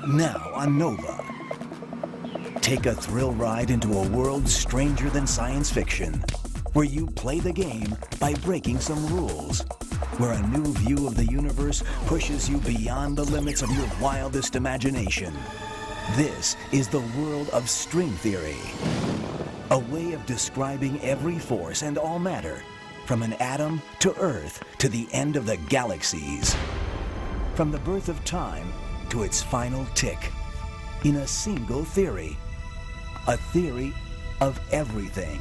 Now on Nova. Take a thrill ride into a world stranger than science fiction, where you play the game by breaking some rules, where a new view of the universe pushes you beyond the limits of your wildest imagination. This is the world of string theory, a way of describing every force and all matter, from an atom to Earth to the end of the galaxies, from the birth of time to its final tick, in a single theory, a theory of everything.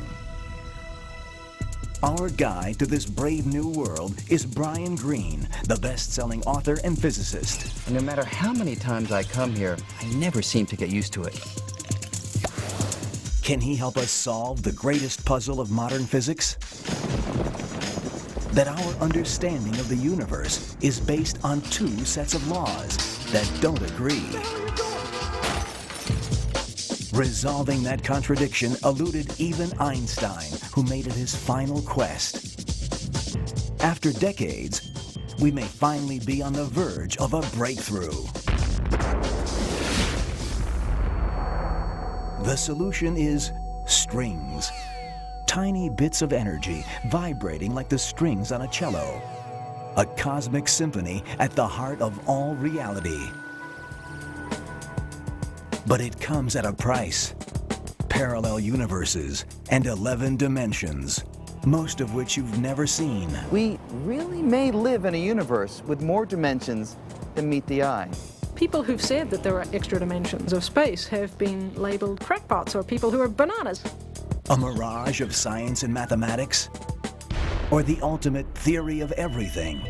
Our guide to this brave new world is Brian Greene, the best-selling author and physicist. No matter how many times I come here, I never seem to get used to it. Can he help us solve the greatest puzzle of modern physics? That our understanding of the universe is based on two sets of laws that don't agree. Resolving that contradiction eluded even Einstein, who made it his final quest. After decades, we may finally be on the verge of a breakthrough. The solution is strings. Tiny bits of energy vibrating like the strings on a cello. A cosmic symphony at the heart of all reality. But it comes at a price. Parallel universes and 11 dimensions, most of which you've never seen. We really may live in a universe with more dimensions than meet the eye. People who've said that there are extra dimensions of space have been labeled crackpots or people who are bananas. A mirage of science and mathematics? Or the ultimate theory of everything?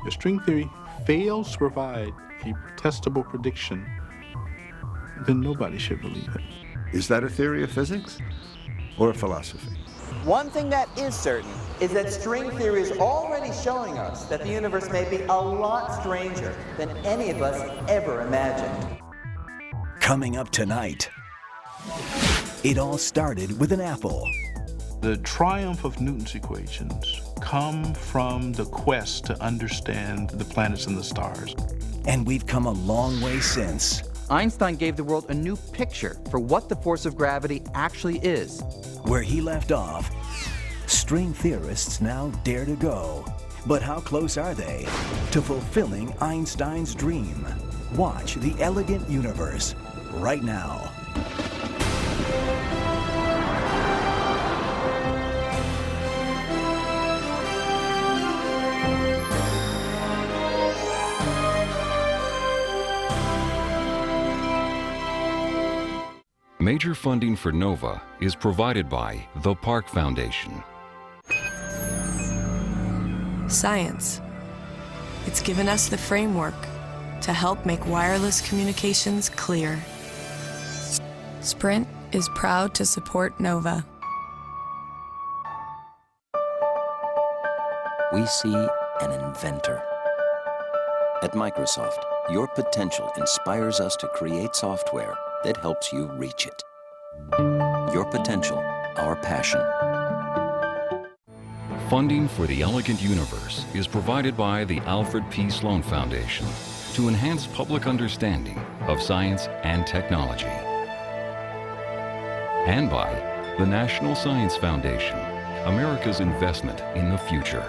If string theory fails to provide a testable prediction, then nobody should believe it. Is that a theory of physics or a philosophy? One thing that is certain is that string theory is already showing us that the universe may be a lot stranger than any of us ever imagined. Coming up tonight. It all started with an apple. The triumph of Newton's equations come from the quest to understand the planets and the stars. And we've come a long way since. Einstein gave the world a new picture for what the force of gravity actually is. Where he left off, string theorists now dare to go. But how close are they to fulfilling Einstein's dream? Watch The Elegant Universe right now. Major funding for NOVA is provided by the Park Foundation. Science. It's given us the framework to help make wireless communications clear. Sprint is proud to support NOVA. We see an inventor. At Microsoft, your potential inspires us to create software that helps you reach it. Your potential, our passion. Funding for the Elegant Universe is provided by the Alfred P. Sloan Foundation to enhance public understanding of science and technology. And by the National Science Foundation, America's investment in the future.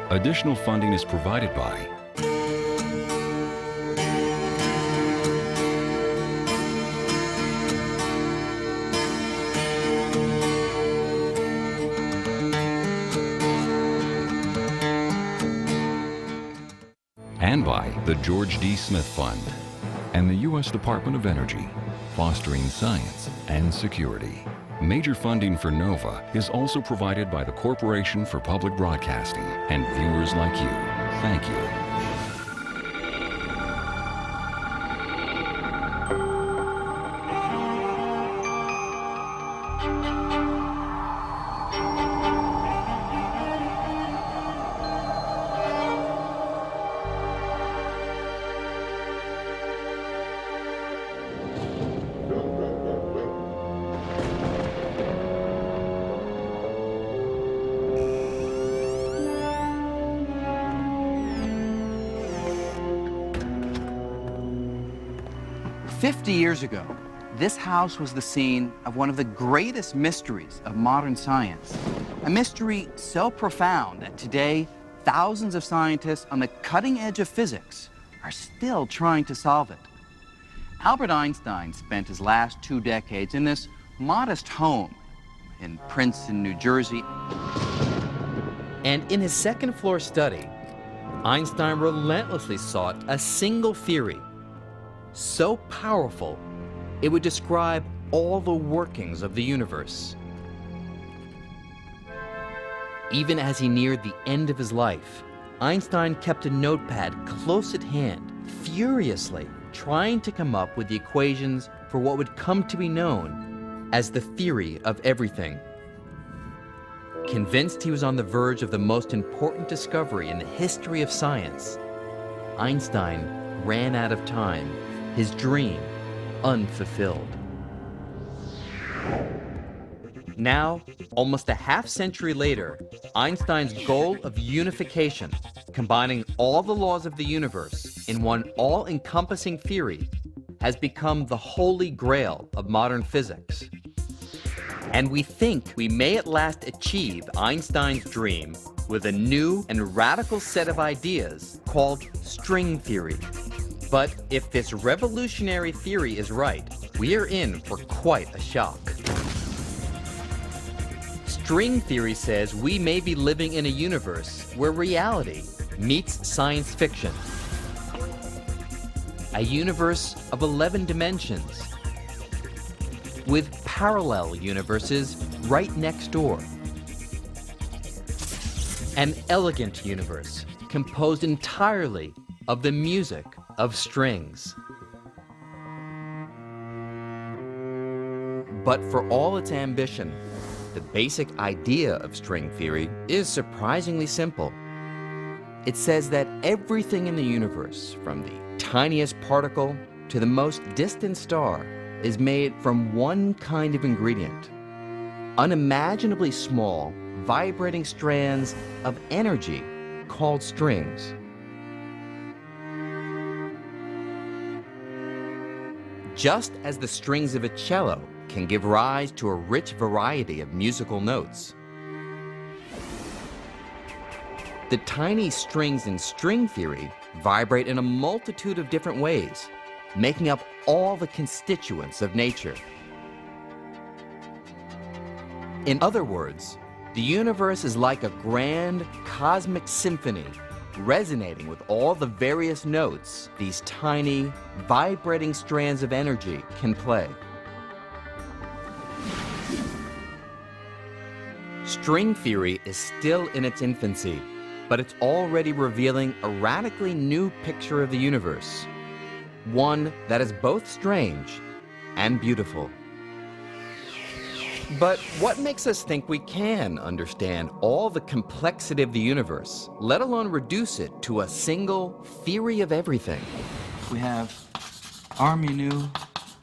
Additional funding is provided by and by the George D. Smith Fund and the U.S. Department of Energy, fostering science and security. Major funding for NOVA is also provided by the Corporation for Public Broadcasting and viewers like you. Thank you. 50 years ago, this house was the scene of one of the greatest mysteries of modern science. A mystery so profound that today, thousands of scientists on the cutting edge of physics are still trying to solve it. Albert Einstein spent his last 2 decades in this modest home in Princeton, New Jersey. And in his second-floor study, Einstein relentlessly sought a single theory so powerful it would describe all the workings of the universe. Even as he neared the end of his life, Einstein kept a notepad close at hand, furiously trying to come up with the equations for what would come to be known as the theory of everything. Convinced he was on the verge of the most important discovery in the history of science, Einstein ran out of time, his dream unfulfilled. Now, almost a half-century later, Einstein's goal of unification, combining all the laws of the universe in one all-encompassing theory, has become the holy grail of modern physics. And we think we may at last achieve Einstein's dream with a new and radical set of ideas called string theory. But if this revolutionary theory is right, we are in for quite a shock. String theory says we may be living in a universe where reality meets science fiction. A universe of 11 dimensions, with parallel universes right next door. An elegant universe composed entirely of the music of strings. But for all its ambition, the basic idea of string theory is surprisingly simple. It says that everything in the universe, from the tiniest particle to the most distant star, is made from one kind of ingredient: unimaginably small, vibrating strands of energy called strings. Just as the strings of a cello can give rise to a rich variety of musical notes, the tiny strings in string theory vibrate in a multitude of different ways, making up all the constituents of nature. In other words, the universe is like a grand cosmic symphony, resonating with all the various notes these tiny, vibrating strands of energy can play. String theory is still in its infancy, but it's already revealing a radically new picture of the universe, one that is both strange and beautiful. But what makes us think we can understand all the complexity of the universe, let alone reduce it to a single theory of everything? We have r mu nu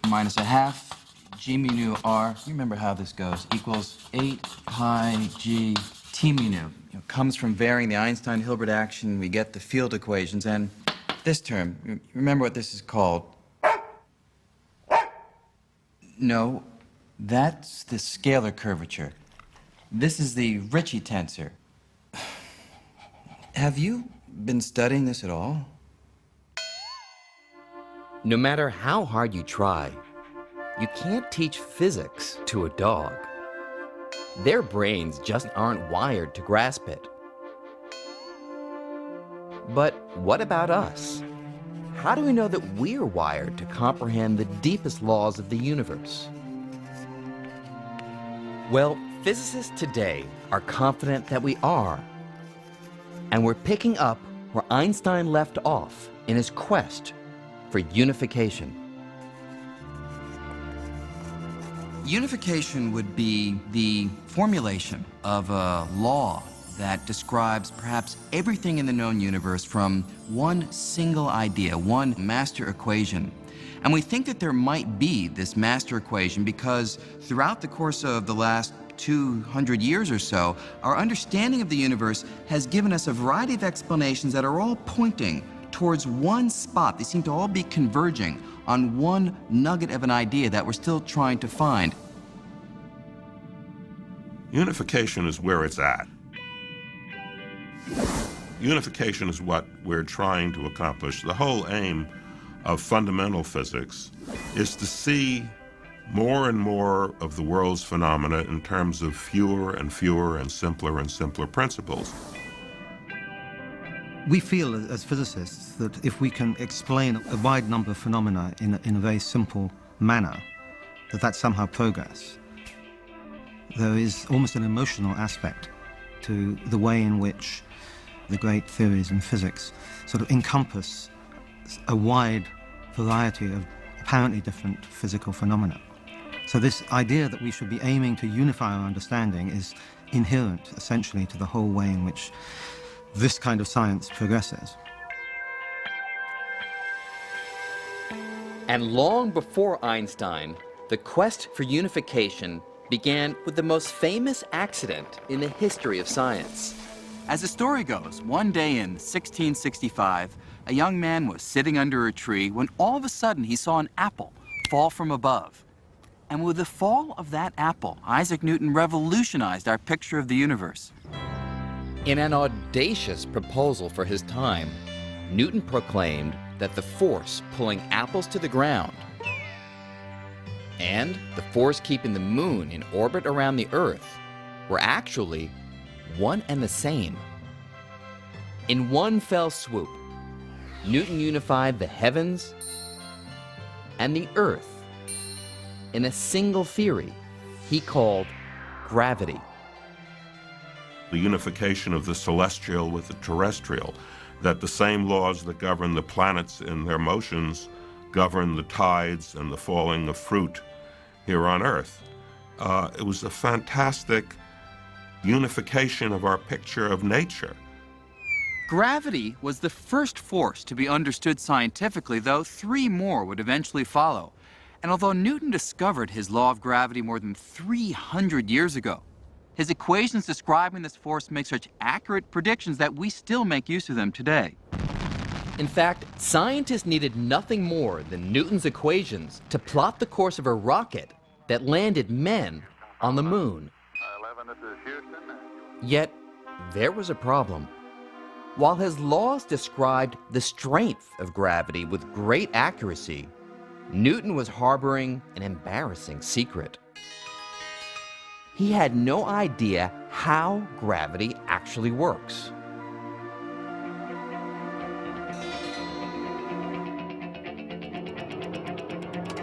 minus a half g mu nu r. You remember how this goes. Equals 8 pi g t mu nu. It comes from varying the Einstein-Hilbert action. We get the field equations. And this term, you remember what this is called? No, that's the scalar curvature. This is the Ricci tensor. Have you been studying this at all? No matter how hard you try, you can't teach physics to a dog. Their brains just aren't wired to grasp it. But what about us? How do we know that we're wired to comprehend the deepest laws of the universe? Well, physicists today are confident that we are. And we're picking up where Einstein left off in his quest for unification. Unification would be the formulation of a law that describes perhaps everything in the known universe from one single idea, one master equation. And we think that there might be this master equation because throughout the course of the last 200 years or so, our understanding of the universe has given us a variety of explanations that are all pointing towards one spot. They seem to all be converging on one nugget of an idea that we're still trying to find. Unification is where it's at. Unification is what we're trying to accomplish. The whole aim of fundamental physics is to see more and more of the world's phenomena in terms of fewer and fewer and simpler principles. We feel as physicists that if we can explain a wide number of phenomena in a very simple manner, that's somehow progress. There is almost an emotional aspect to the way in which the great theories in physics sort of encompass a wide variety of apparently different physical phenomena. So this idea that we should be aiming to unify our understanding is inherent, essentially, to the whole way in which this kind of science progresses. And long before Einstein, the quest for unification began with the most famous accident in the history of science. As the story goes, one day in 1665, a young man was sitting under a tree when all of a sudden he saw an apple fall from above. And with the fall of that apple, Isaac Newton revolutionized our picture of the universe. In an audacious proposal for his time, Newton proclaimed that the force pulling apples to the ground and the force keeping the moon in orbit around the Earth were actually one and the same. In one fell swoop, Newton unified the heavens and the Earth in a single theory he called gravity. The unification of the celestial with the terrestrial, that the same laws that govern the planets in their motions govern the tides and the falling of fruit here on Earth. It was a fantastic unification of our picture of nature. Gravity was the first force to be understood scientifically, though 3 more would eventually follow. And although Newton discovered his law of gravity more than 300 years ago, his equations describing this force make such accurate predictions that we still make use of them today. In fact, scientists needed nothing more than Newton's equations to plot the course of a rocket that landed men on the moon. Yet, there was a problem. While his laws described the strength of gravity with great accuracy, Newton was harboring an embarrassing secret. He had no idea how gravity actually works.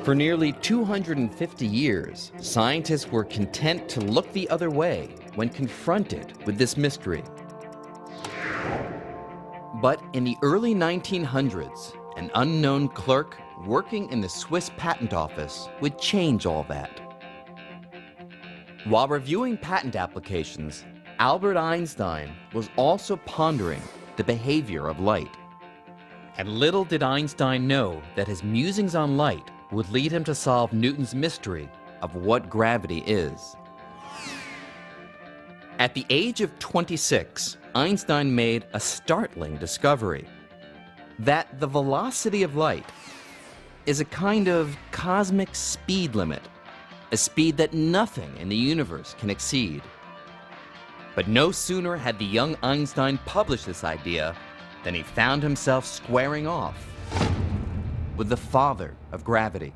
For nearly 250 years, scientists were content to look the other way when confronted with this mystery. But in the early 1900s, an unknown clerk working in the Swiss patent office would change all that. While reviewing patent applications, Albert Einstein was also pondering the behavior of light. And little did Einstein know that his musings on light would lead him to solve Newton's mystery of what gravity is. At the age of 26, Einstein made a startling discovery: that the velocity of light is a kind of cosmic speed limit, a speed that nothing in the universe can exceed. But no sooner had the young Einstein published this idea than he found himself squaring off with the father of gravity.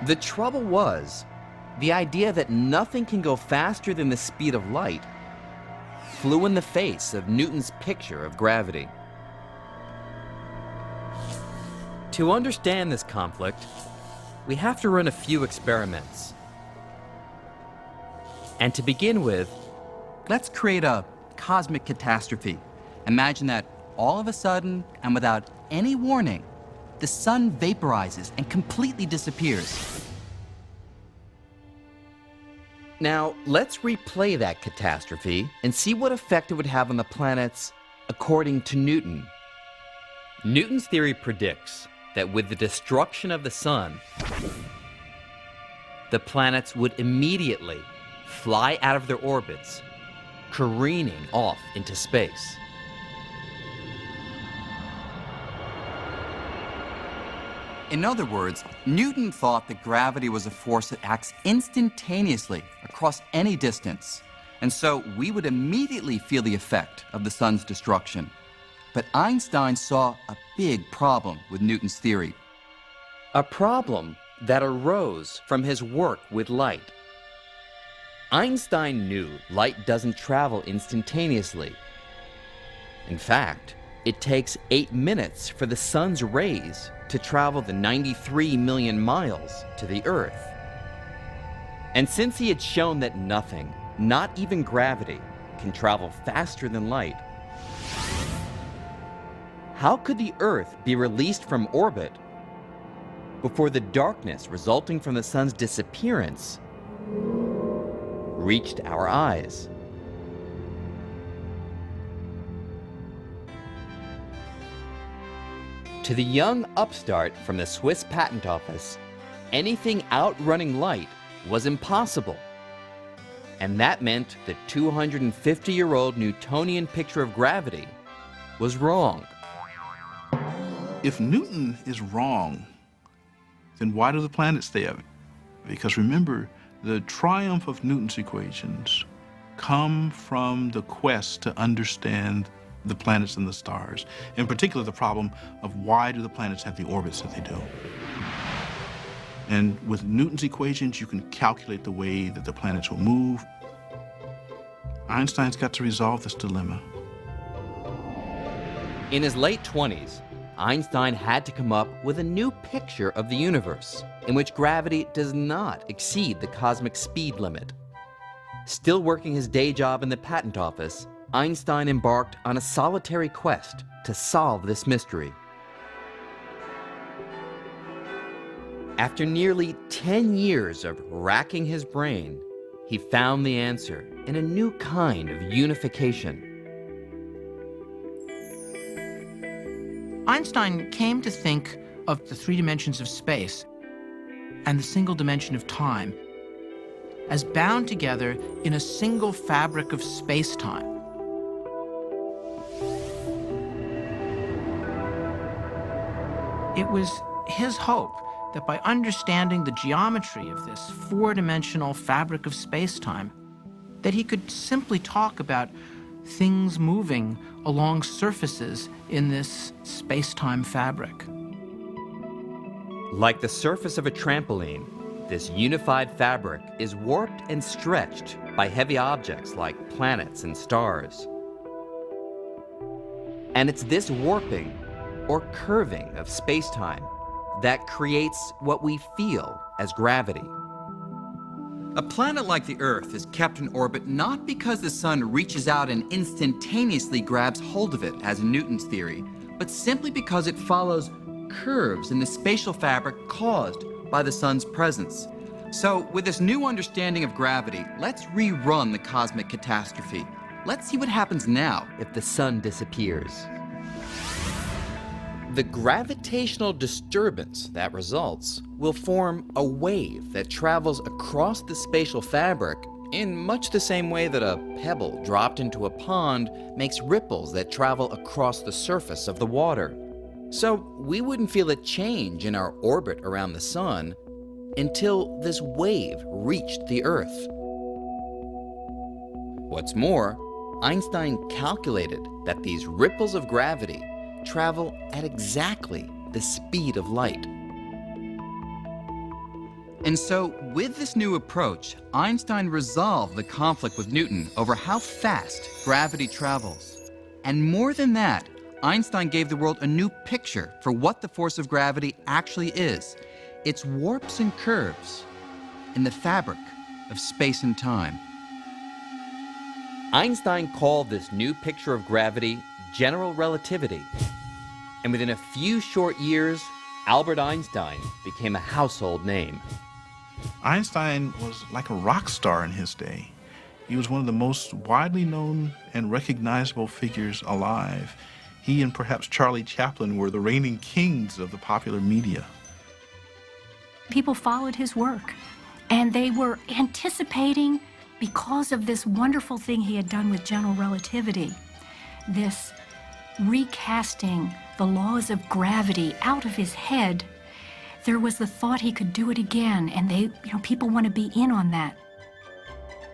The trouble was, the idea that nothing can go faster than the speed of light flew in the face of Newton's picture of gravity. To understand this conflict, we have to run a few experiments. And to begin with, let's create a cosmic catastrophe. Imagine that all of a sudden, and without any warning, the sun vaporizes and completely disappears. Now, let's replay that catastrophe and see what effect it would have on the planets according to Newton. Newton's theory predicts that with the destruction of the sun, the planets would immediately fly out of their orbits careening off into space. In other words, Newton thought that gravity was a force that acts instantaneously across any distance, and so we would immediately feel the effect of the sun's destruction. But Einstein saw a big problem with Newton's theory. A problem that arose from his work with light. Einstein knew light doesn't travel instantaneously. In fact, it takes 8 minutes for the sun's rays to travel the 93 million miles to the Earth. And since he had shown that nothing, not even gravity, can travel faster than light, how could the Earth be released from orbit before the darkness resulting from the sun's disappearance reached our eyes? To the young upstart from the Swiss patent office, anything outrunning light was impossible. And that meant the 250-year-old Newtonian picture of gravity was wrong. If Newton is wrong, then why do the planets stay up? Because remember, the triumph of Newton's equations come from the quest to understand the planets and the stars, in particular the problem of why do the planets have the orbits that they do. And with Newton's equations, you can calculate the way that the planets will move. Einstein's got to resolve this dilemma. In his late 20s, Einstein had to come up with a new picture of the universe in which gravity does not exceed the cosmic speed limit. Still working his day job in the patent office, Einstein embarked on a solitary quest to solve this mystery. After nearly 10 years of racking his brain, he found the answer in a new kind of unification. Einstein came to think of the 3 dimensions of space and the single dimension of time as bound together in a single fabric of space-time. It was his hope that by understanding the geometry of this 4-dimensional fabric of space-time, that he could simply talk about things moving along surfaces in this space-time fabric. Like the surface of a trampoline, this unified fabric is warped and stretched by heavy objects like planets and stars. And it's this warping or curving of space-time that creates what we feel as gravity. A planet like the Earth is kept in orbit not because the sun reaches out and instantaneously grabs hold of it, as in Newton's theory, but simply because it follows curves in the spatial fabric caused by the sun's presence. So, with this new understanding of gravity, let's rerun the cosmic catastrophe. Let's see what happens now if the sun disappears. The gravitational disturbance that results will form a wave that travels across the spatial fabric in much the same way that a pebble dropped into a pond makes ripples that travel across the surface of the water. So we wouldn't feel a change in our orbit around the sun until this wave reached the Earth. What's more, Einstein calculated that these ripples of gravity travel at exactly the speed of light. And so, with this new approach, Einstein resolved the conflict with Newton over how fast gravity travels. And more than that, Einstein gave the world a new picture for what the force of gravity actually is. Its warps and curves in the fabric of space and time. Einstein called this new picture of gravity general relativity. And within a few short years, Albert Einstein became a household name. Einstein was like a rock star in his day. He was one of the most widely known and recognizable figures alive. He and perhaps Charlie Chaplin were the reigning kings of the popular media. People followed his work, and they were anticipating because of this wonderful thing he had done with general relativity, this recasting the laws of gravity out of his head, there was the thought he could do it again, and people want to be in on that.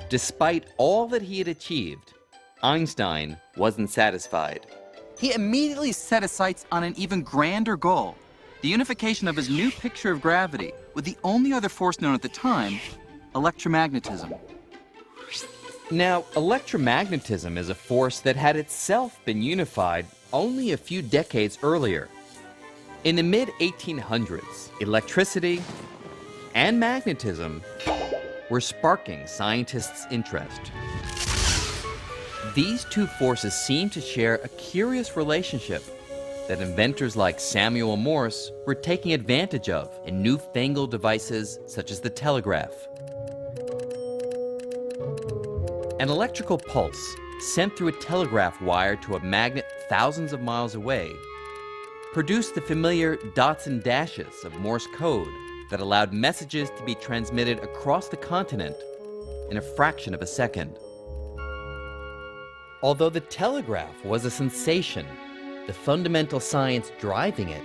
Despite all that he had achieved, Einstein wasn't satisfied. He immediately set his sights on an even grander goal, the unification of his new picture of gravity with the only other force known at the time, electromagnetism. Now, electromagnetism is a force that had itself been unified only a few decades earlier. In the mid-1800s, electricity and magnetism were sparking scientists' interest. These two forces seemed to share a curious relationship that inventors like Samuel Morse were taking advantage of in newfangled devices such as the telegraph. An electrical pulse sent through a telegraph wire to a magnet thousands of miles away produced the familiar dots and dashes of Morse code that allowed messages to be transmitted across the continent in a fraction of a second. Although the telegraph was a sensation, the fundamental science driving it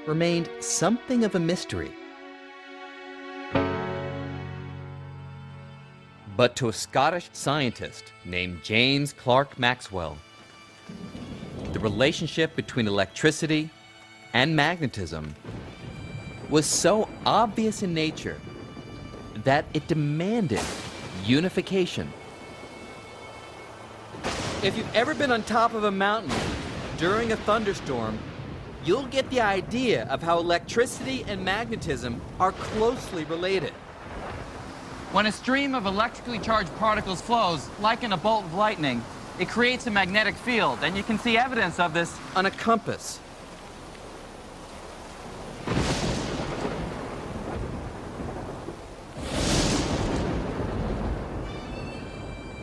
remained something of a mystery. But to a Scottish scientist named James Clerk Maxwell, the relationship between electricity and magnetism was so obvious in nature that it demanded unification. If you've ever been on top of a mountain during a thunderstorm, you'll get the idea of how electricity and magnetism are closely related. When a stream of electrically charged particles flows, like in a bolt of lightning, it creates a magnetic field, and you can see evidence of this on a compass.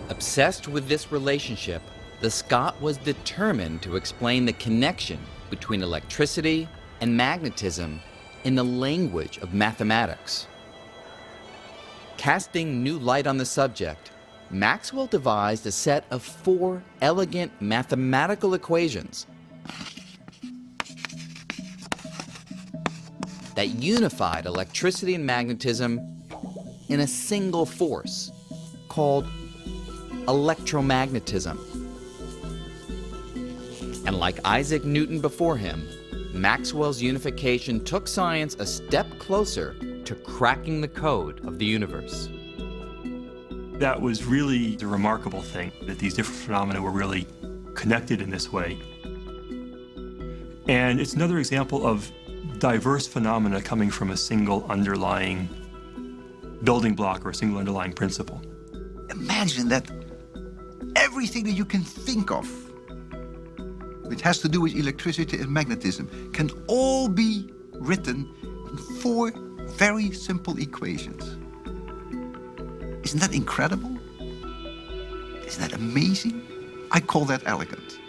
Obsessed with this relationship, the Scot was determined to explain the connection between electricity and magnetism in the language of mathematics. Casting new light on the subject, Maxwell devised a set of 4 elegant mathematical equations that unified electricity and magnetism in a single force called electromagnetism. And like Isaac Newton before him, Maxwell's unification took science a step closer to cracking the code of the universe. That was really the remarkable thing, that these different phenomena were really connected in this way. And it's another example of diverse phenomena coming from a single underlying building block or a single underlying principle. Imagine that everything that you can think of which has to do with electricity and magnetism can all be written in 4 very simple equations. Isn't that incredible? Isn't that amazing? I call that elegant.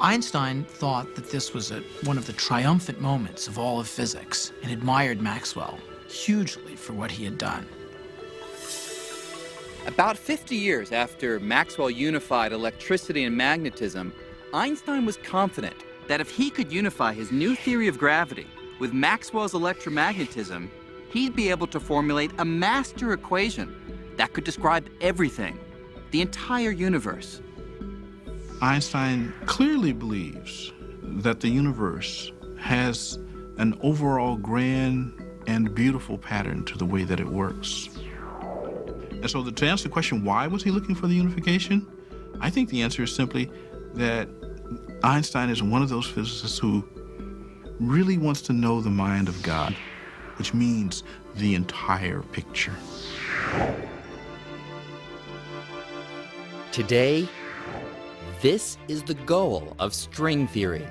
Einstein thought that this was one of the triumphant moments of all of physics and admired Maxwell hugely for what he had done. About 50 years after Maxwell unified electricity and magnetism, Einstein was confident that if he could unify his new theory of gravity with Maxwell's electromagnetism, he'd be able to formulate a master equation that could describe everything, the entire universe. Einstein clearly believes that the universe has an overall grand and beautiful pattern to the way that it works. And so to answer the question, why was he looking for the unification? I think the answer is simply that Einstein is one of those physicists who really wants to know the mind of God, which means the entire picture. Today, this is the goal of string theory: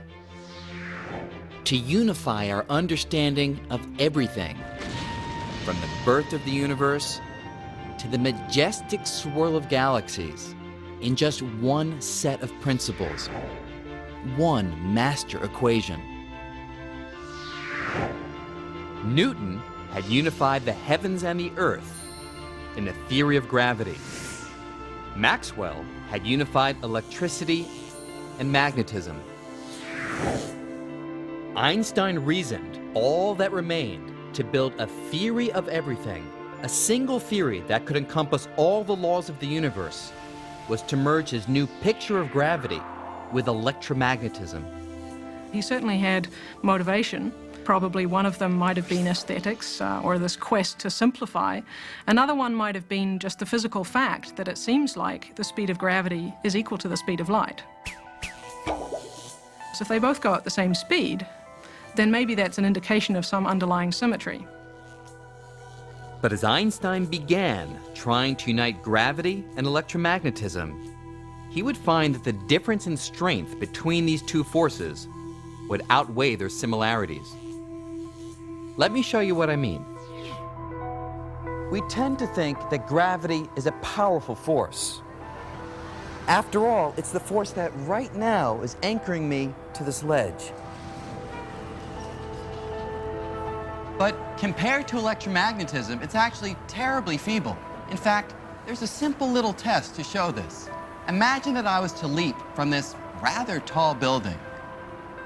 to unify our understanding of everything, from the birth of the universe to the majestic swirl of galaxies, in just one set of principles, one master equation. Newton had unified the heavens and the earth in a theory of gravity. Maxwell had unified electricity and magnetism. Einstein reasoned all that remained to build a theory of everything, a single theory that could encompass all the laws of the universe, was to merge his new picture of gravity with electromagnetism. He certainly had motivation. Probably one of them might have been aesthetics or this quest to simplify. Another one might have been just the physical fact that it seems like the speed of gravity is equal to the speed of light. So if they both go at the same speed, then maybe that's an indication of some underlying symmetry. But as Einstein began trying to unite gravity and electromagnetism, he would find that the difference in strength between these two forces would outweigh their similarities. Let me show you what I mean. We tend to think that gravity is a powerful force. After all, it's the force that right now is anchoring me to this ledge. But compared to electromagnetism, it's actually terribly feeble. In fact, there's a simple little test to show this. Imagine that I was to leap from this rather tall building.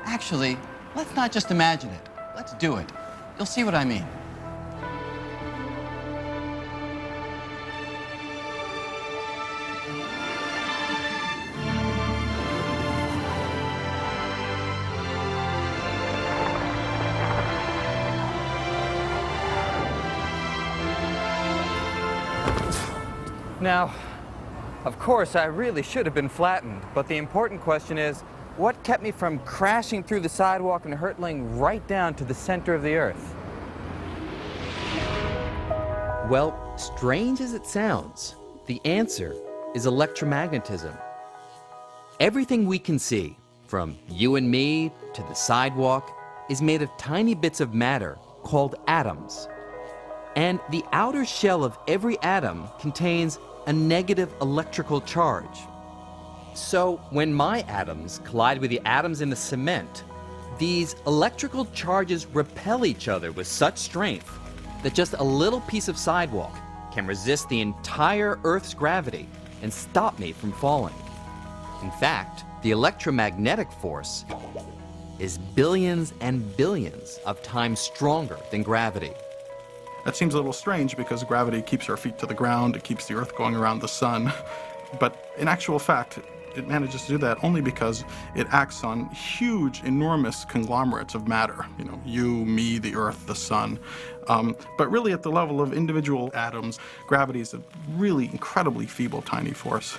Actually, let's not just imagine it. Let's do it. You'll see what I mean. Now, of course, I really should have been flattened, but the important question is, what kept me from crashing through the sidewalk and hurtling right down to the center of the earth? Well, strange as it sounds, the answer is electromagnetism. Everything we can see, from you and me to the sidewalk, is made of tiny bits of matter called atoms. And the outer shell of every atom contains a negative electrical charge. So when my atoms collide with the atoms in the cement, these electrical charges repel each other with such strength that just a little piece of sidewalk can resist the entire Earth's gravity and stop me from falling. In fact, the electromagnetic force is billions and billions of times stronger than gravity. That seems a little strange because gravity keeps our feet to the ground, it keeps the Earth going around the sun. But in actual fact, it manages to do that only because it acts on huge, enormous conglomerates of matter. You know, you, me, the Earth, the sun. But really at the level of individual atoms, gravity is a really incredibly feeble, tiny force.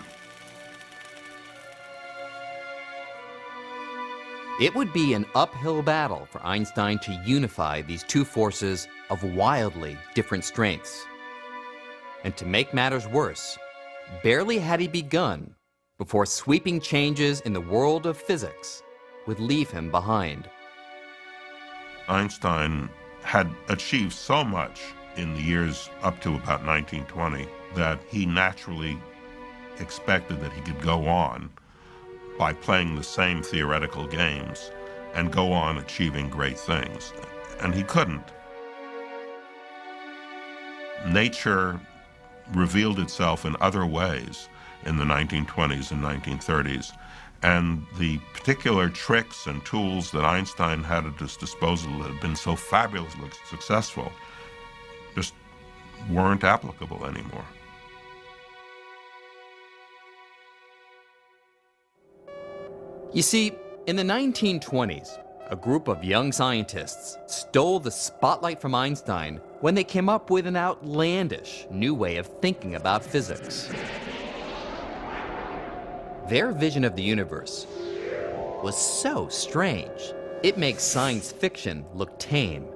It would be an uphill battle for Einstein to unify these two forces of wildly different strengths. And to make matters worse, barely had he begun before sweeping changes in the world of physics would leave him behind. Einstein had achieved so much in the years up to about 1920 that he naturally expected that he could go on by playing the same theoretical games and go on achieving great things. And he couldn't. Nature revealed itself in other ways in the 1920s and 1930s, and the particular tricks and tools that Einstein had at his disposal that had been so fabulously successful just weren't applicable anymore. You see, in the 1920s, a group of young scientists stole the spotlight from Einstein when they came up with an outlandish new way of thinking about physics. Their vision of the universe was so strange, it makes science fiction look tame,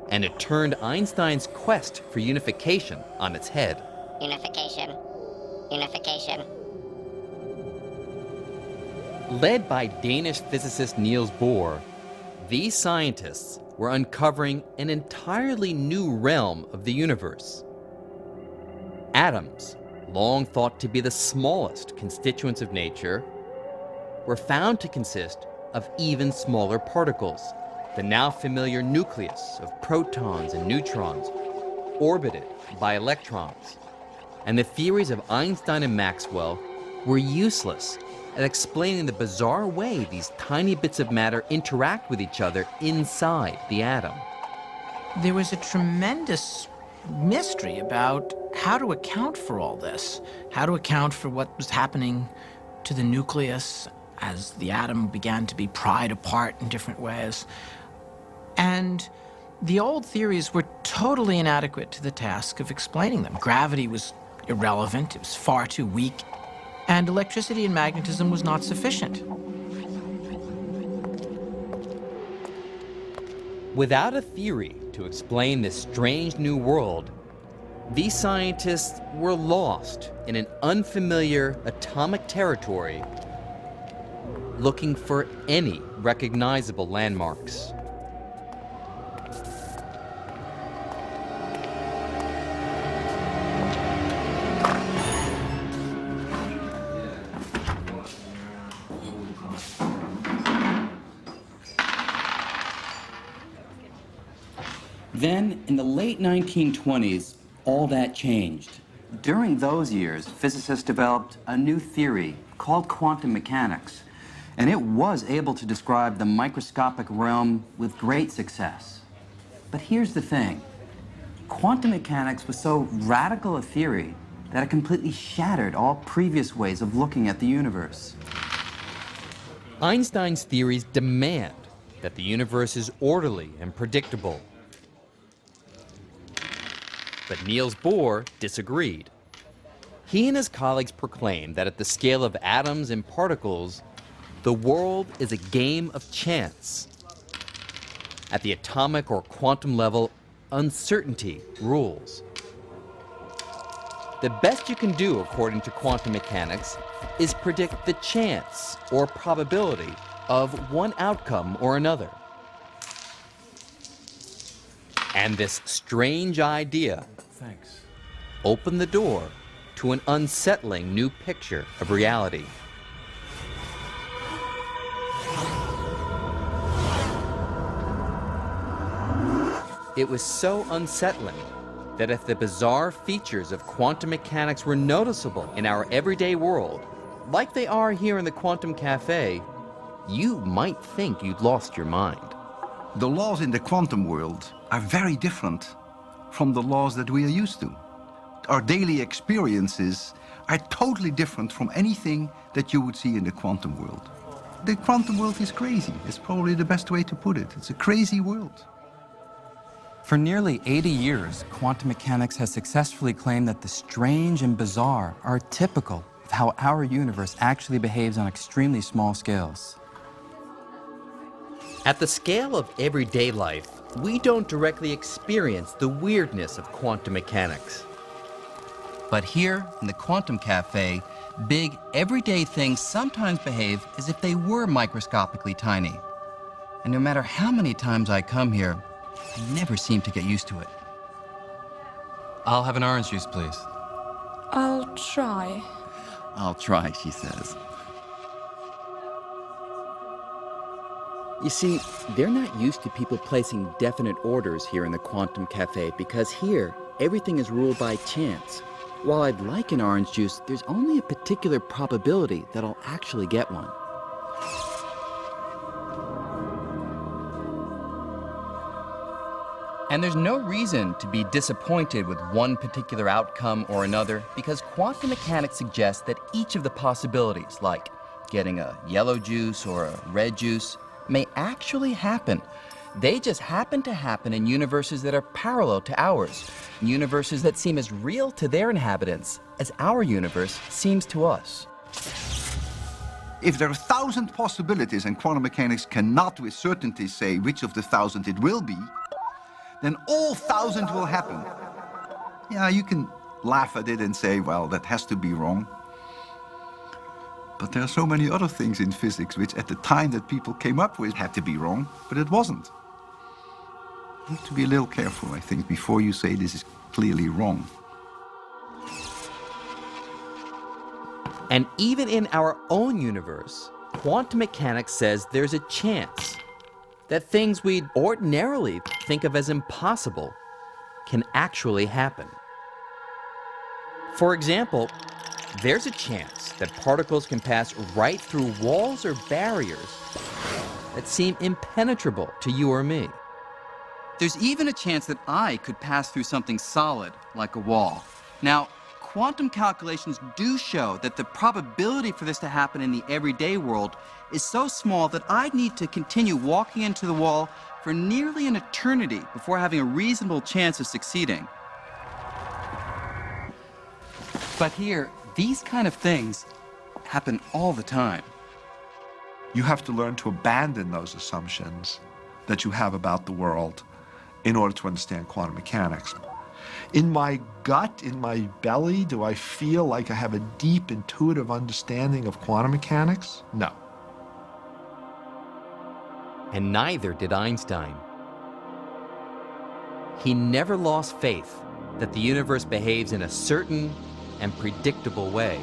and it turned Einstein's quest for unification on its head. Unification. Unification. Led by Danish physicist Niels Bohr, these scientists were uncovering an entirely new realm of the universe. Atoms, long thought to be the smallest constituents of nature, were found to consist of even smaller particles, the now familiar nucleus of protons and neutrons, orbited by electrons. And the theories of Einstein and Maxwell were useless at explaining the bizarre way these tiny bits of matter interact with each other inside the atom. There was a tremendous mystery about how to account for all this, how to account for what was happening to the nucleus as the atom began to be pried apart in different ways. And the old theories were totally inadequate to the task of explaining them. Gravity was irrelevant, it was far too weak, and electricity and magnetism was not sufficient. Without a theory to explain this strange new world, these scientists were lost in an unfamiliar atomic territory, looking for any recognizable landmarks. Then, in the late 1920s, all that changed. During those years, physicists developed a new theory called quantum mechanics, and it was able to describe the microscopic realm with great success. But here's the thing. Quantum mechanics was so radical a theory that it completely shattered all previous ways of looking at the universe. Einstein's theories demand that the universe is orderly and predictable. But Niels Bohr disagreed. He and his colleagues proclaimed that at the scale of atoms and particles, the world is a game of chance. At the atomic or quantum level, uncertainty rules. The best you can do, according to quantum mechanics, is predict the chance or probability of one outcome or another. And this strange idea opened the door to an unsettling new picture of reality. It was so unsettling that if the bizarre features of quantum mechanics were noticeable in our everyday world, like they are here in the Quantum Cafe, you might think you'd lost your mind. The laws in the quantum world are very different from the laws that we are used to. Our daily experiences are totally different from anything that you would see in the quantum world. The quantum world is crazy. It's probably the best way to put it. It's a crazy world. For nearly 80 years, quantum mechanics has successfully claimed that the strange and bizarre are typical of how our universe actually behaves on extremely small scales. At the scale of everyday life, we don't directly experience the weirdness of quantum mechanics. But here, in the Quantum Cafe, big, everyday things sometimes behave as if they were microscopically tiny. And no matter how many times I come here, I never seem to get used to it. I'll have an orange juice, please. I'll try. I'll try, she says. You see, they're not used to people placing definite orders here in the Quantum Cafe because here, everything is ruled by chance. While I'd like an orange juice, there's only a particular probability that I'll actually get one. And there's no reason to be disappointed with one particular outcome or another because quantum mechanics suggests that each of the possibilities, like getting a yellow juice or a red juice, may actually happen. They just happen to happen in universes that are parallel to ours, universes that seem as real to their inhabitants as our universe seems to us. If there are 1,000 possibilities and quantum mechanics cannot with certainty say which of the 1,000 it will be, then all 1,000 will happen. Yeah, you can laugh at it and say, well, that has to be wrong. But there are so many other things in physics which at the time that people came up with had to be wrong, but it wasn't. You have to be a little careful, I think, before you say this is clearly wrong. And even in our own universe, quantum mechanics says there's a chance that things we'd ordinarily think of as impossible can actually happen. For example, there's a chance that particles can pass right through walls or barriers that seem impenetrable to you or me. There's even a chance that I could pass through something solid, like a wall. Now, quantum calculations do show that the probability for this to happen in the everyday world is so small that I'd need to continue walking into the wall for nearly an eternity before having a reasonable chance of succeeding. But here, these kind of things happen all the time. You have to learn to abandon those assumptions that you have about the world in order to understand quantum mechanics. In my gut, in my belly, do I feel like I have a deep intuitive understanding of quantum mechanics? No. And neither did Einstein. He never lost faith that the universe behaves in a certain and predictable way.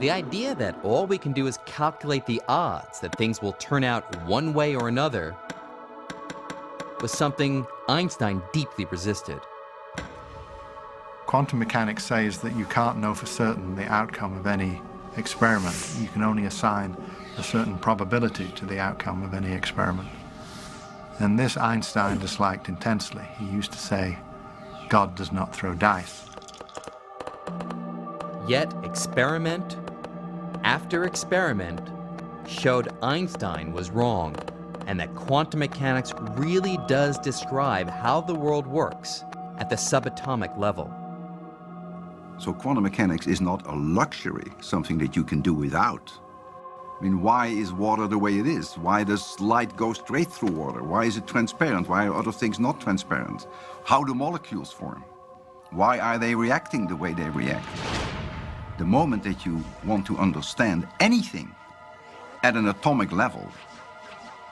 The idea that all we can do is calculate the odds that things will turn out one way or another was something Einstein deeply resisted. Quantum mechanics says that you can't know for certain the outcome of any experiment. You can only assign a certain probability to the outcome of any experiment. And this Einstein disliked intensely. He used to say, God does not throw dice. Yet experiment after experiment showed Einstein was wrong, and that quantum mechanics really does describe how the world works at the subatomic level. So quantum mechanics is not a luxury, something that you can do without. I mean, why is water the way it is? Why does light go straight through water? Why is it transparent? Why are other things not transparent? How do molecules form? Why are they reacting the way they react? The moment that you want to understand anything at an atomic level,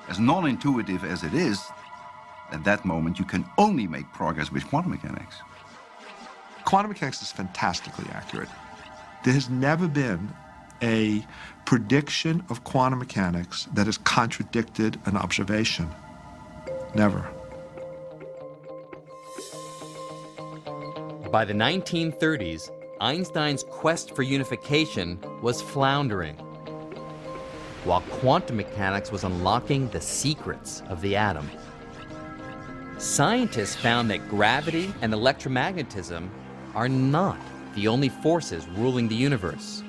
as non-intuitive as it is, at that moment you can only make progress with quantum mechanics. Quantum mechanics is fantastically accurate. There has never been a prediction of quantum mechanics that has contradicted an observation. Never. By the 1930s, Einstein's quest for unification was floundering, while quantum mechanics was unlocking the secrets of the atom. Scientists found that gravity and electromagnetism are not the only forces ruling the universe.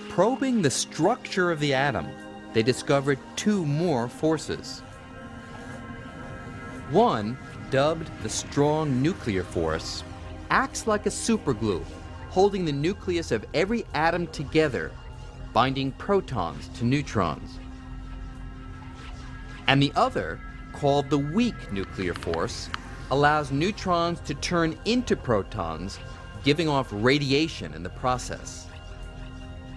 Probing the structure of the atom, they discovered two more forces. One, dubbed the strong nuclear force, acts like a superglue, holding the nucleus of every atom together, binding protons to neutrons. And the other, called the weak nuclear force, allows neutrons to turn into protons, giving off radiation in the process.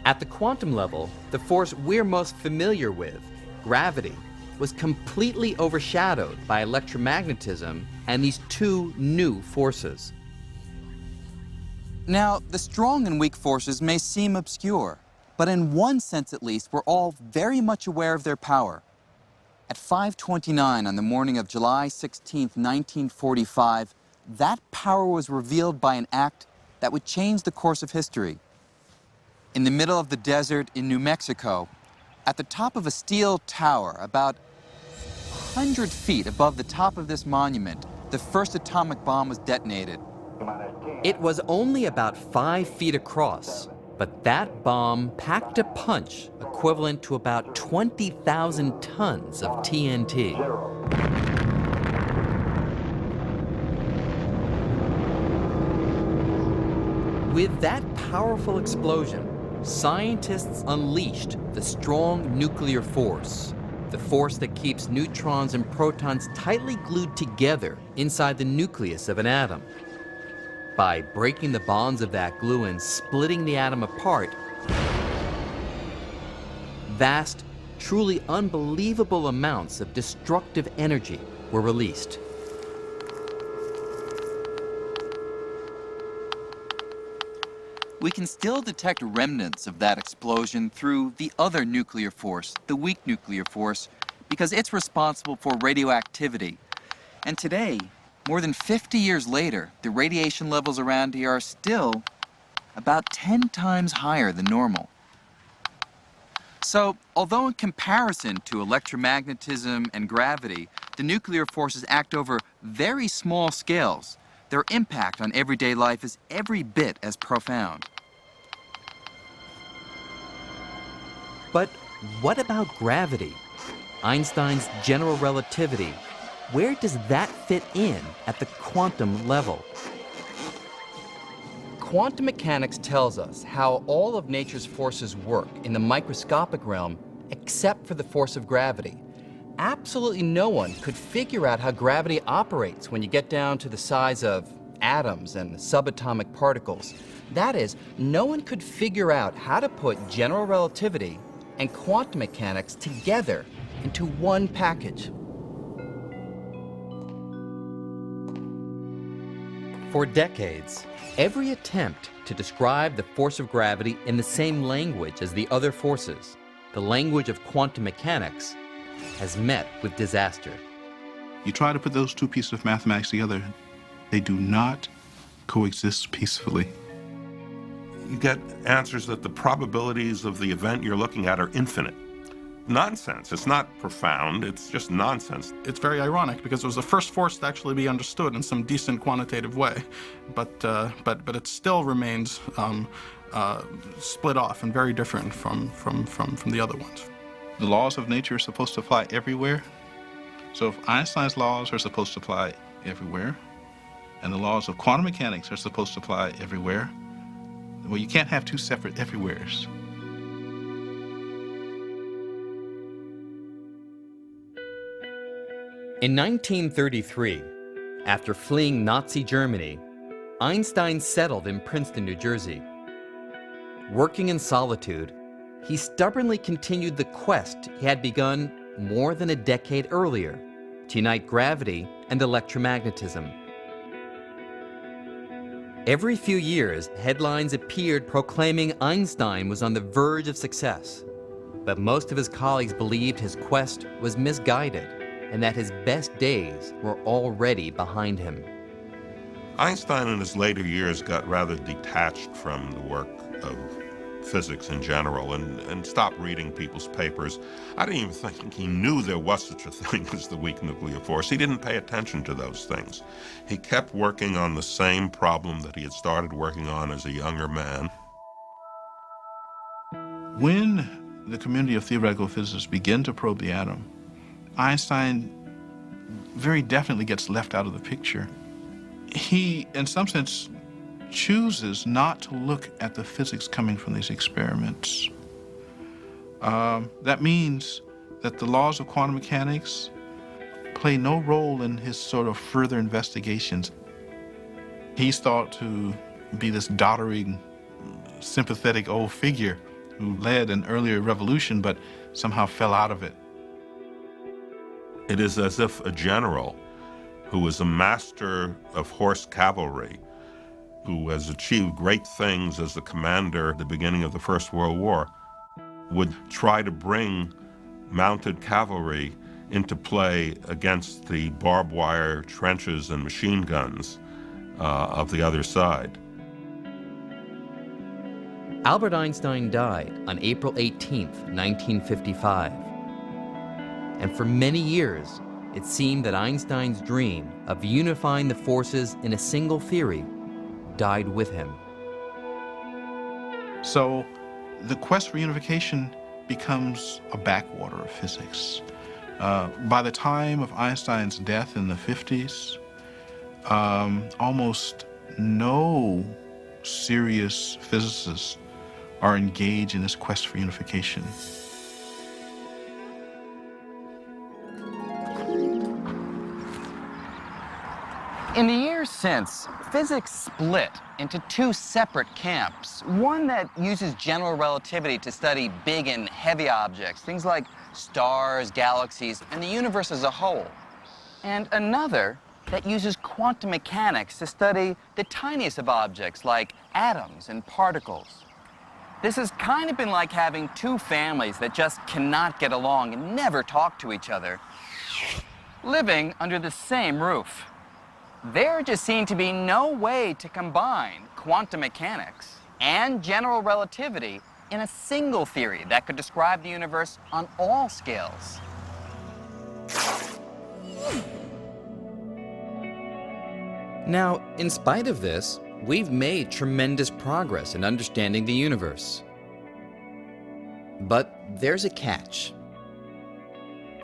At the quantum level, the force we're most familiar with, gravity, was completely overshadowed by electromagnetism and these two new forces. Now, the strong and weak forces may seem obscure, but in one sense at least, we're all very much aware of their power. At 5:29 on the morning of July 16, 1945, that power was revealed by an act that would change the course of history. In the middle of the desert in New Mexico, at the top of a steel tower, about 100 feet above the top of this monument, the first atomic bomb was detonated. It was only about 5 feet across, but that bomb packed a punch equivalent to about 20,000 tons of TNT. With that powerful explosion, scientists unleashed the strong nuclear force, the force that keeps neutrons and protons tightly glued together inside the nucleus of an atom. By breaking the bonds of that glue and splitting the atom apart, vast, truly unbelievable amounts of destructive energy were released. We can still detect remnants of that explosion through the other nuclear force, the weak nuclear force, because it's responsible for radioactivity. And today, more than 50 years later, the radiation levels around here are still about 10 times higher than normal. So, although in comparison to electromagnetism and gravity, the nuclear forces act over very small scales, their impact on everyday life is every bit as profound. But what about gravity? Einstein's general relativity. Where does that fit in at the quantum level? Quantum mechanics tells us how all of nature's forces work in the microscopic realm, except for the force of gravity. Absolutely no one could figure out how gravity operates when you get down to the size of atoms and subatomic particles. That is, no one could figure out how to put general relativity and quantum mechanics together into one package. For decades, every attempt to describe the force of gravity in the same language as the other forces, the language of quantum mechanics, has met with disaster. You try to put those two pieces of mathematics together, they do not coexist peacefully. You get answers that the probabilities of the event you're looking at are infinite. Nonsense. It's not profound, it's just nonsense. It's very ironic because it was the first force to actually be understood in some decent quantitative way, but it still remains split off and very different from the other ones. The laws of nature are supposed to apply everywhere. So if Einstein's laws are supposed to apply everywhere, and the laws of quantum mechanics are supposed to apply everywhere, well, you can't have two separate everywheres. In 1933, after fleeing Nazi Germany, Einstein settled in Princeton, New Jersey. Working in solitude, he stubbornly continued the quest he had begun more than a decade earlier to unite gravity and electromagnetism. Every few years, headlines appeared proclaiming Einstein was on the verge of success, but most of his colleagues believed his quest was misguided and that his best days were already behind him. Einstein in his later years got rather detached from the work of physics in general and stopped reading people's papers. I don't even think he knew there was such a thing as the weak nuclear force. He didn't pay attention to those things. He kept working on the same problem that he had started working on as a younger man. When the community of theoretical physicists begin to probe the atom, Einstein very definitely gets left out of the picture. He, in some sense, chooses not to look at the physics coming from these experiments. That means that the laws of quantum mechanics play no role in his sort of further investigations. He's thought to be this doddering, sympathetic old figure who led an earlier revolution but somehow fell out of it. It is as if a general who is a master of horse cavalry, who has achieved great things as a commander at the beginning of the First World War, would try to bring mounted cavalry into play against the barbed wire trenches and machine guns of the other side. Albert Einstein died on April 18th, 1955. And for many years, it seemed that Einstein's dream of unifying the forces in a single theory died with him. So the quest for unification becomes a backwater of physics. By the time of Einstein's death in the 50s, almost no serious physicists are engaged in this quest for unification. In the years since, physics split into two separate camps. One that uses general relativity to study big and heavy objects, things like stars, galaxies, and the universe as a whole. And another that uses quantum mechanics to study the tiniest of objects like atoms and particles. This has kind of been like having two families that just cannot get along and never talk to each other, living under the same roof. There just seemed to be no way to combine quantum mechanics and general relativity in a single theory that could describe the universe on all scales. Now, in spite of this, we've made tremendous progress in understanding the universe. But there's a catch.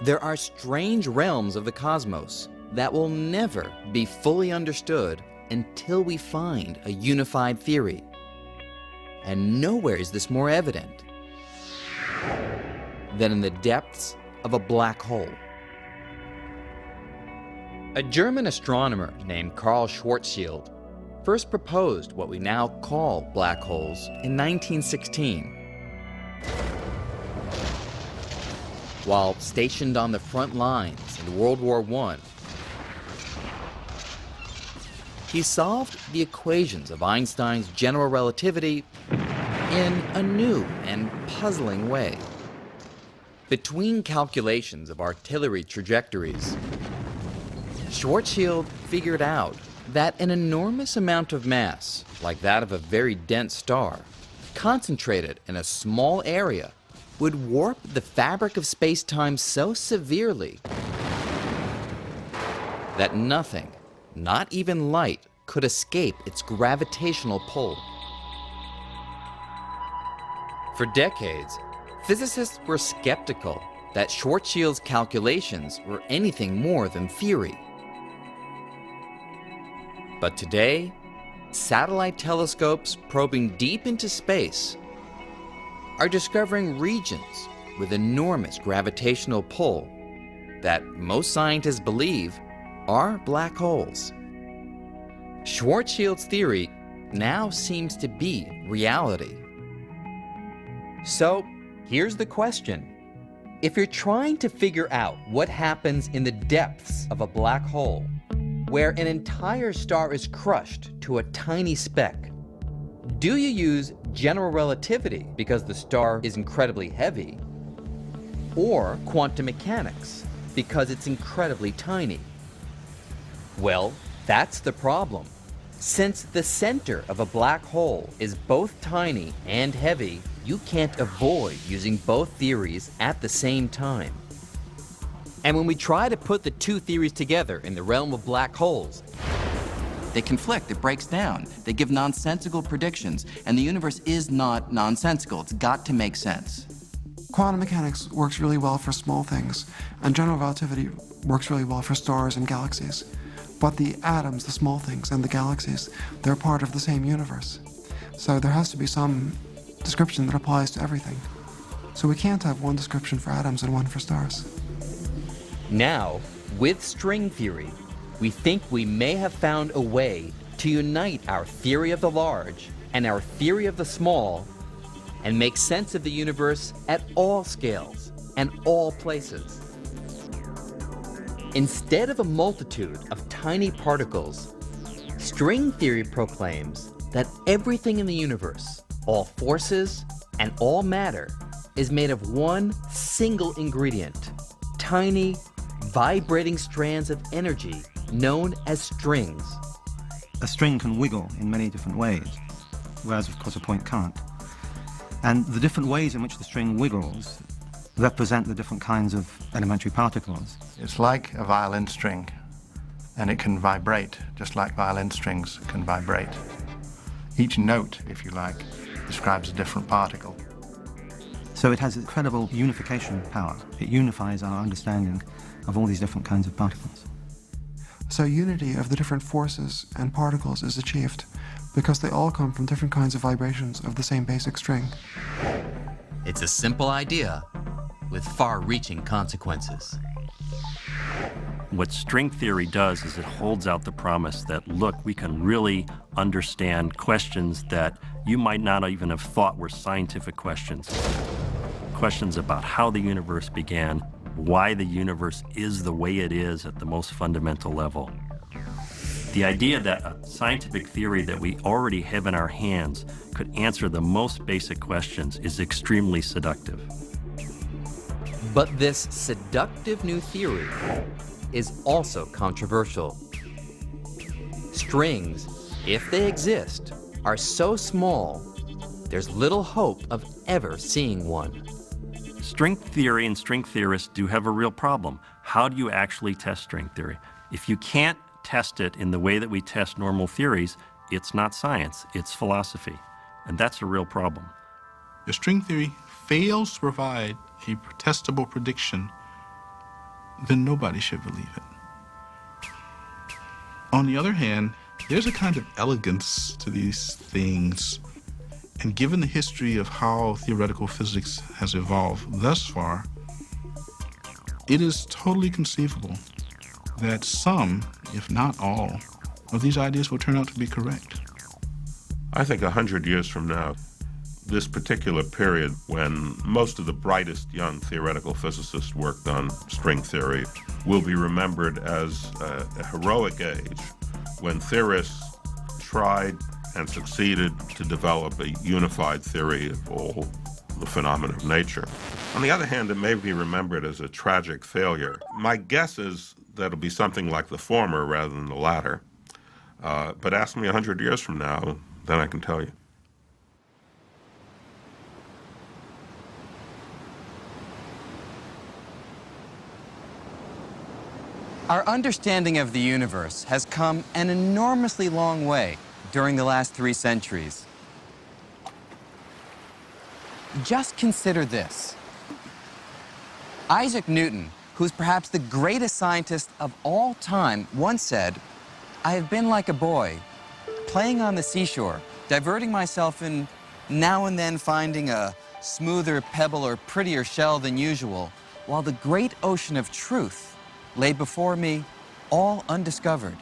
There are strange realms of the cosmos that will never be fully understood until we find a unified theory. And nowhere is this more evident than in the depths of a black hole. A German astronomer named Karl Schwarzschild first proposed what we now call black holes in 1916. While stationed on the front lines in World War I, he solved the equations of Einstein's general relativity in a new and puzzling way. Between calculations of artillery trajectories, Schwarzschild figured out that an enormous amount of mass, like that of a very dense star, concentrated in a small area, would warp the fabric of space-time so severely that nothing, not even light, could escape its gravitational pull. For decades, physicists were skeptical that Schwarzschild's calculations were anything more than theory. But today, satellite telescopes probing deep into space are discovering regions with enormous gravitational pull that most scientists believe are black holes. Schwarzschild's theory now seems to be reality. So, here's the question. If you're trying to figure out what happens in the depths of a black hole, where an entire star is crushed to a tiny speck, do you use general relativity because the star is incredibly heavy, or quantum mechanics because it's incredibly tiny? Well, that's the problem. Since the center of a black hole is both tiny and heavy, you can't avoid using both theories at the same time. And when we try to put the two theories together in the realm of black holes, they conflict, it breaks down, they give nonsensical predictions, and the universe is not nonsensical, it's got to make sense. Quantum mechanics works really well for small things, and general relativity works really well for stars and galaxies. But the atoms, the small things, and the galaxies, they're part of the same universe. So there has to be some description that applies to everything. So we can't have one description for atoms and one for stars. Now, with string theory, we think we may have found a way to unite our theory of the large and our theory of the small and make sense of the universe at all scales and all places. Instead of a multitude of tiny particles, string theory proclaims that everything in the universe, all forces and all matter, is made of one single ingredient, tiny, vibrating strands of energy known as strings. A string can wiggle in many different ways, whereas of course a point can't. And the different ways in which the string wiggles represent the different kinds of elementary particles. It's like a violin string, and it can vibrate, just like violin strings can vibrate. Each note, if you like, describes a different particle. So it has incredible unification power. It unifies our understanding of all these different kinds of particles. So unity of the different forces and particles is achieved because they all come from different kinds of vibrations of the same basic string. It's a simple idea with far-reaching consequences. What string theory does is it holds out the promise that, look, we can really understand questions that you might not even have thought were scientific questions. Questions about how the universe began, why the universe is the way it is at the most fundamental level. The idea that a scientific theory that we already have in our hands could answer the most basic questions is extremely seductive. But this seductive new theory is also controversial. Strings, if they exist, are so small there's little hope of ever seeing one. String theory and string theorists do have a real problem. How do you actually test string theory? If you can't test it in the way that we test normal theories, it's not science, it's philosophy. And that's a real problem. If string theory fails to provide a testable prediction, then nobody should believe it. On the other hand, there's a kind of elegance to these things. And given the history of how theoretical physics has evolved thus far, it is totally conceivable that some, if not all, of these ideas will turn out to be correct. I think 100 years from now, this particular period when most of the brightest young theoretical physicists worked on string theory will be remembered as a heroic age when theorists tried and succeeded to develop a unified theory of all the phenomena of nature. On the other hand, it may be remembered as a tragic failure. My guess is that it'll be something like the former rather than the latter. But ask me 100 years from now, then I can tell you. Our understanding of the universe has come an enormously long way during the last 3 centuries. Just consider this. Isaac Newton, who's perhaps the greatest scientist of all time, once said, "I have been like a boy, playing on the seashore, diverting myself and now and then finding a smoother pebble or prettier shell than usual, while the great ocean of truth lay before me, all undiscovered."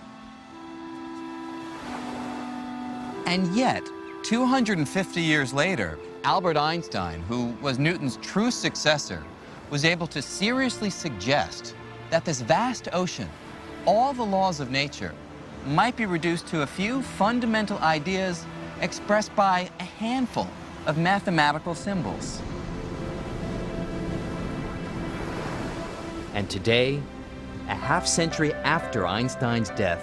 And yet, 250 years later, Albert Einstein, who was Newton's true successor, was able to seriously suggest that this vast ocean, all the laws of nature, might be reduced to a few fundamental ideas expressed by a handful of mathematical symbols. And today, a half-century after Einstein's death,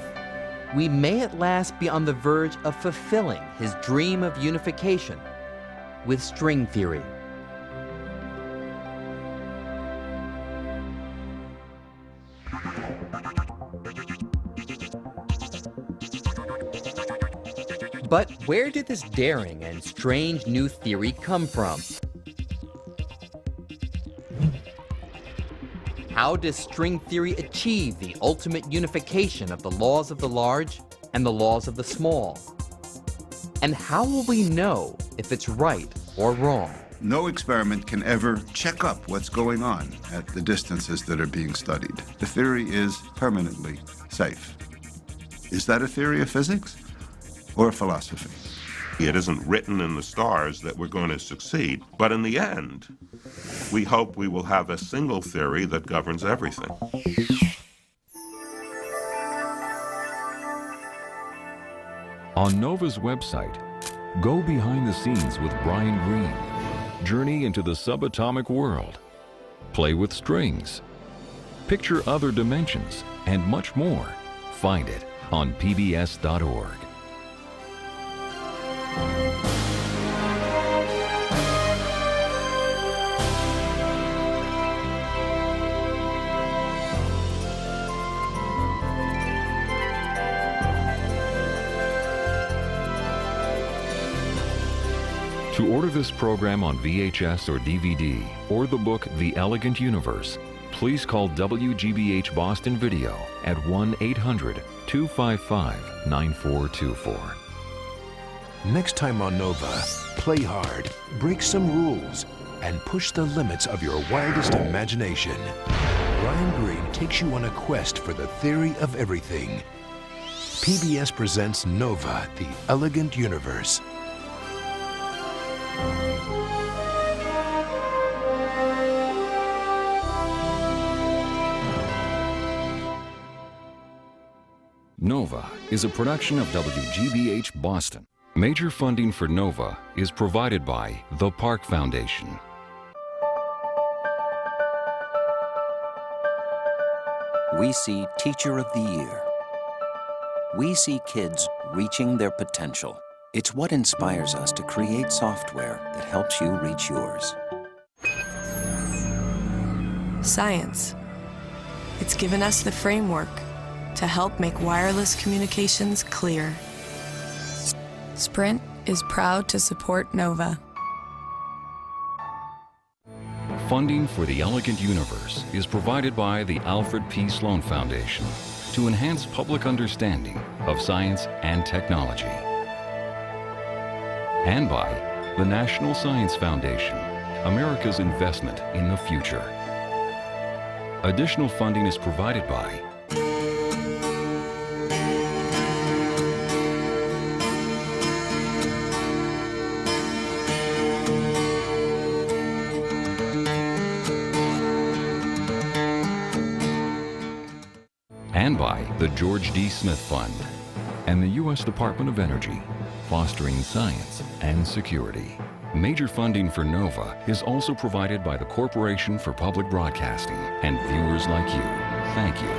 we may at last be on the verge of fulfilling his dream of unification with string theory. But where did this daring and strange new theory come from? How does string theory achieve the ultimate unification of the laws of the large and the laws of the small? And how will we know if it's right or wrong? No experiment can ever check up what's going on at the distances that are being studied. The theory is permanently safe. Is that a theory of physics or a philosophy? It isn't written in the stars that we're going to succeed, but in the end, we hope we will have a single theory that governs everything. On NOVA's website, go behind the scenes with Brian Greene. Journey into the subatomic world. Play with strings. Picture other dimensions and much more. Find it on pbs.org. To order this program on VHS or DVD, or the book The Elegant Universe, please call WGBH Boston Video at 1-800-255-9424. Next time on Nova, play hard, break some rules, and push the limits of your wildest imagination. Brian Greene takes you on a quest for the theory of everything. PBS presents Nova, The Elegant Universe. Nova is a production of WGBH Boston. Major funding for Nova is provided by the Park Foundation. We see Teacher of the Year. We see kids reaching their potential. It's what inspires us to create software that helps you reach yours. Science. It's given us the framework to help make wireless communications clear. Sprint is proud to support NOVA. Funding for the Elegant Universe is provided by the Alfred P. Sloan Foundation to enhance public understanding of science and technology. And by the National Science Foundation, America's investment in the future. Additional funding is provided by and by the George D. Smith Fund and the U.S. Department of Energy, fostering science and security. Major funding for NOVA is also provided by the Corporation for Public Broadcasting and viewers like you. Thank you.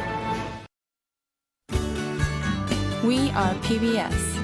We are PBS.